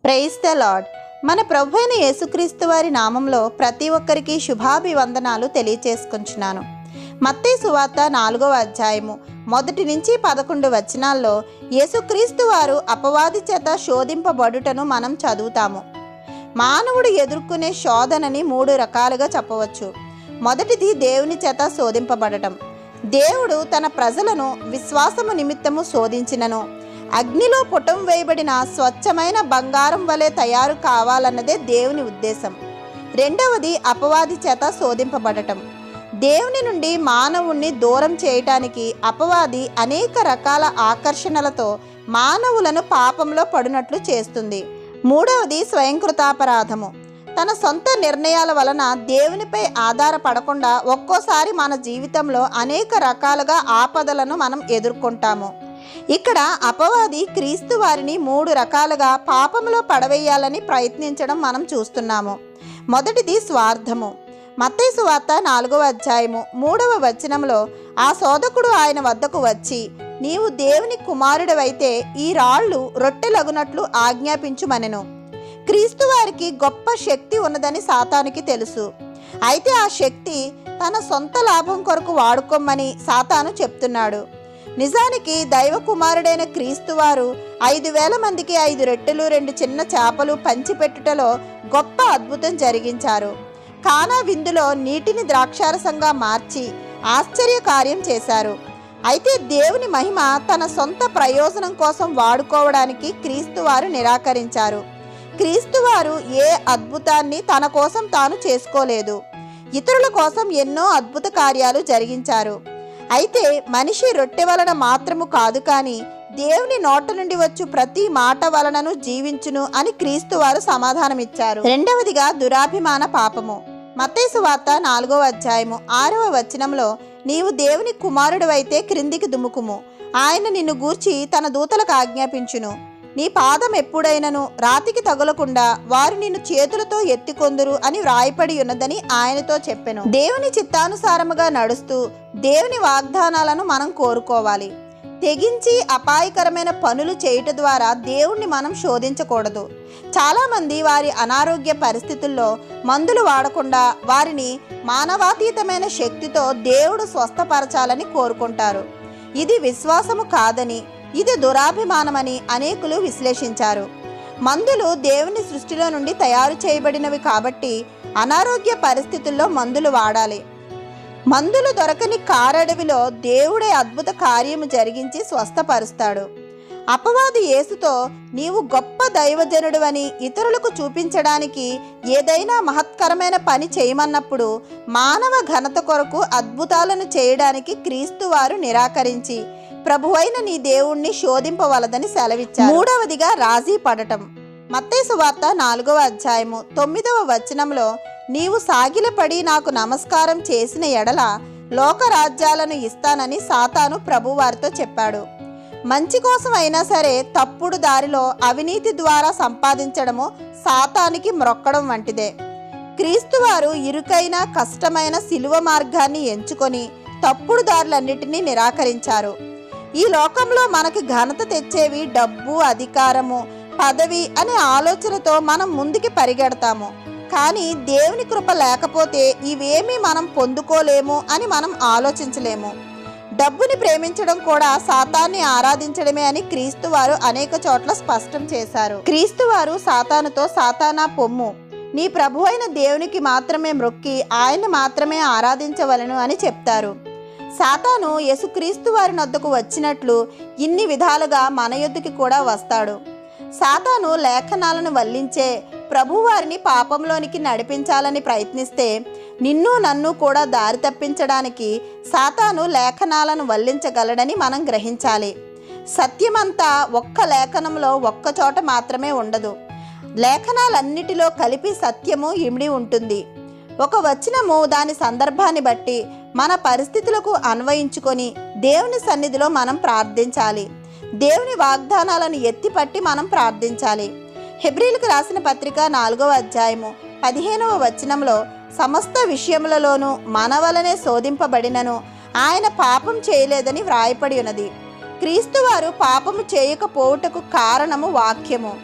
Praise the lord. మన ప్రభువైన యేసుక్రీస్తు వారి నామంలో ప్రతి ఒక్కరికి శుభాభివందనాలు తెలియచేసుకుంటున్నాను. మత్తయి సువార్త 4వ అధ్యాయము 1 నుంచి 11 వచనాల్లో యేసుక్రీస్తు వారు అపవాది చేత శోధింపబడుటను మనం చదువుతాము. మానవుడు ఎదుర్కొనే శోధనని 3 రకాలుగా చెప్పవచ్చు. మొదటిది దేవుని చేత శోధింపబడటం. దేవుడు తన ప్రజలను విశ్వాసము నిమిత్తము శోధించినను అగ్నిలో పుటం వేయబడిన స్వచ్ఛమైన బంగారం వలె తయారు కావాలన్నదే దేవుని ఉద్దేశం. రెండవది అపవాది చేత శోధింపబడటం. దేవుని నుండి మానవుణ్ణి దూరం చేయటానికి అపవాది అనేక రకాల ఆకర్షణలతో మానవులను పాపంలో పడినట్లు చేస్తుంది. మూడవది స్వయంకృతాపరాధము. తన సొంత నిర్ణయాల వలన దేవునిపై ఆధారపడకుండా ఒక్కోసారి మన జీవితంలో అనేక రకాలుగా ఆపదలను మనం ఎదుర్కొంటాము. ఇక్కడ అపవాది క్రీస్తు వారిని 3 రకాలుగా పాపంలో పడవేయాలని ప్రయత్నించడం మనం చూస్తున్నాము. మొదటిది స్వార్థము. మత్తయి సువార్త 4వ అధ్యాయము 3వ వచనంలో ఆ శోధకుడు ఆయన వద్దకు వచ్చి, నీవు దేవుని కుమారుడవైతే ఈ రాళ్ళు రొట్టెలగునట్లు ఆజ్ఞాపించుమనెను. క్రీస్తు వారికి గొప్ప శక్తి ఉన్నదని సాతానుకి తెలుసు. అయితే ఆ శక్తి తన సొంత లాభం కొరకు వాడుకోమని సాతాను చెప్తున్నాడు. నిజానికి దైవ కుమారుడైన క్రీస్తు వారు 5,000 మందికి 5 రొట్టెలు 2 చిన్న చేపలు పంచిపెట్టుటలో గొప్ప అద్భుతం జరిగించారు. కానా విందులో నీటిని ద్రాక్షారసంగా మార్చి ఆశ్చర్య కార్యం చేశారు. అయితే దేవుని మహిమ తన సొంత ప్రయోజనం కోసం వాడుకోవడానికి క్రీస్తు వారు నిరాకరించారు. క్రీస్తు వారు ఏ అద్భుతాన్ని తన కోసం తాను చేసుకోలేదు. ఇతరుల కోసం ఎన్నో అద్భుత కార్యాలు జరిగించారు. అయితే మనిషి రొట్టె వలన మాత్రము కాదు, కానీ దేవుని నోట నుండి వచ్చు ప్రతి మాట వలనను జీవించును అని క్రీస్తు వారు సమాధానమిచ్చారు. రెండవదిగా దురాభిమాన పాపము. మత్తయి సువార్త 4వ అధ్యాయము 6వ వచనంలో నీవు దేవుని కుమారుడివైతే క్రిందికి దుముకుము, ఆయన నిన్ను గూర్చి తన దూతలకు ఆజ్ఞాపించును, నీ పాదం ఎప్పుడైనను రాతికి తగులకుండా వారు నిన్ను చేతులతో ఎత్తికొందురు అని వ్రాయపడి ఉన్నదని ఆయనతో చెప్పెను. దేవుని చిత్తానుసారముగా నడుస్తూ దేవుని వాగ్దానాలను మనం కోరుకోవాలి. తెగించి అపాయకరమైన పనులు చేయటం ద్వారా దేవుణ్ణి మనం శోధించకూడదు. చాలామంది వారి అనారోగ్య పరిస్థితుల్లో మందులు వాడకుండా వారిని మానవాతీతమైన శక్తితో దేవుడు స్వస్థపరచాలని కోరుకుంటారు. ఇది విశ్వాసము కాదని, ఇది దురాభిమానమని అనేకులు విశ్లేషించారు. మందులు దేవుని సృష్టిలో నుండి తయారు చేయబడినవి కాబట్టి అనారోగ్య పరిస్థితుల్లో మందులు వాడాలి. మందులు దొరకని కారడవిలో దేవుడే అద్భుత కార్యము జరిగించి స్వస్థపరుస్తాడు. అపవాది యేసుతో నీవు గొప్ప దైవజనుడు అని ఇతరులకు చూపించడానికి ఏదైనా మహత్కరమైన పని చేయమన్నప్పుడు మానవ ఘనత కొరకు అద్భుతాలను చేయడానికి క్రీస్తు వారు నిరాకరించి ప్రభువైన నీ దేవుణ్ణి శోధింపవలదని సెలవిచ్చారు. మూడవదిగా రాజీ పడటం. మత్తయి సువార్త 4వ అధ్యాయము 9వ వచనంలో నీవు సాగిలపడి నాకు నమస్కారం చేసిన ఎడల లోక రాజ్యాలను ఇస్తానని సాతాను ప్రభువారితో చెప్పాడు. మంచి కోసం అయినా సరే తప్పుడు దారిలో అవినీతి ద్వారా సంపాదించడము సాతానికి మ్రొక్కడం వంటిదే. క్రీస్తు వారు ఇరుకైన కష్టమైన సిలువ మార్గాన్ని ఎంచుకొని తప్పుడు దారులన్నిటినీ నిరాకరించారు. ఈ లోకంలో మనకి ఘనత తెచ్చేవి డబ్బు, అధికారము, పదవి అనే ఆలోచనతో మనం ముందుకి పరిగెడతాము. కానీ దేవుని కృప లేకపోతే ఇవేమీ మనం పొందుకోలేము అని మనం ఆలోచించలేము. డబ్బుని ప్రేమించడం కూడా సాతాన్ని ఆరాధించడమే అని క్రీస్తు వారు అనేక చోట్ల స్పష్టం చేశారు. క్రీస్తు వారు సాతానుతో, సాతానా పొమ్ము, నీ ప్రభువైన దేవునికి మాత్రమే మ్రొక్కి ఆయన మాత్రమే ఆరాధించవలను అని చెప్తారు. సాతాను యేసుక్రీస్తు వారి వద్దకు వచ్చినట్లు ఇన్ని విధాలుగా మన యొద్దకి కూడా వస్తాడు. సాతాను లేఖనాలను వల్లించే ప్రభువారిని పాపంలోనికి నడిపించాలని ప్రయత్నిస్తే నిన్ను నన్ను కూడా దారి తప్పించడానికి సాతాను లేఖనాలను వల్లించగలడని మనం గ్రహించాలి. సత్యమంతా ఒక్క లేఖనంలో ఒక్క చోట మాత్రమే ఉండదు. లేఖనాలన్నిటిలో కలిపి సత్యము ఇమిడి ఉంటుంది. ఒక వచనము దాని సందర్భాన్ని బట్టి మన పరిస్థితులకు అన్వయించుకొని దేవుని సన్నిధిలో మనం ప్రార్థించాలి. దేవుని వాగ్దానాలను ఎత్తిపట్టి మనం ప్రార్థించాలి. హెబ్రీలకు రాసిన పత్రిక 4వ అధ్యాయము 15వ వచనంలో సమస్త విషయములలోనూ మన వలనే శోధింపబడినను ఆయన పాపం చేయలేదని వ్రాయపడి ఉన్నది. క్రీస్తు వారు పాపము చేయకపోవుటకు కారణము వాక్యము.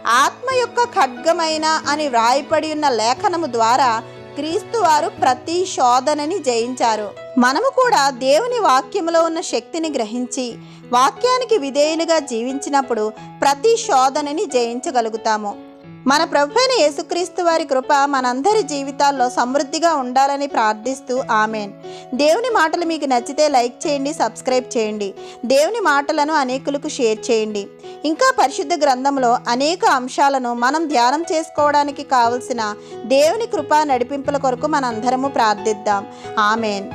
ఆత్మ యొక్క ఖడ్గమైన అని వ్రాయపడి ఉన్న లేఖనము ద్వారా క్రీస్తు వారు ప్రతి శోధనని జయించారు. మనము కూడా దేవుని వాక్యములో ఉన్న శక్తిని గ్రహించి వాక్యానికి విధేయులుగా జీవించినప్పుడు ప్రతి శోధనని జయించగలుగుతాము. మన ప్రభువైన యేసుక్రీస్తు వారి కృప మనందరి జీవితాల్లో సమృద్ధిగా ఉండాలని ప్రార్థిస్తూ ఆమెన్. దేవుని మాటలు మీకు నచ్చితే లైక్ చేయండి, సబ్స్క్రైబ్ చేయండి. దేవుని మాటలను అనేకులకు షేర్ చేయండి. ఇంకా పరిశుద్ధ గ్రంథంలో అనేక అంశాలను మనం ధ్యానం చేసుకోవడానికి కావలసిన దేవుని కృప నడిపింపుల కొరకు మనందరము ప్రార్థిద్దాం. ఆమెన్.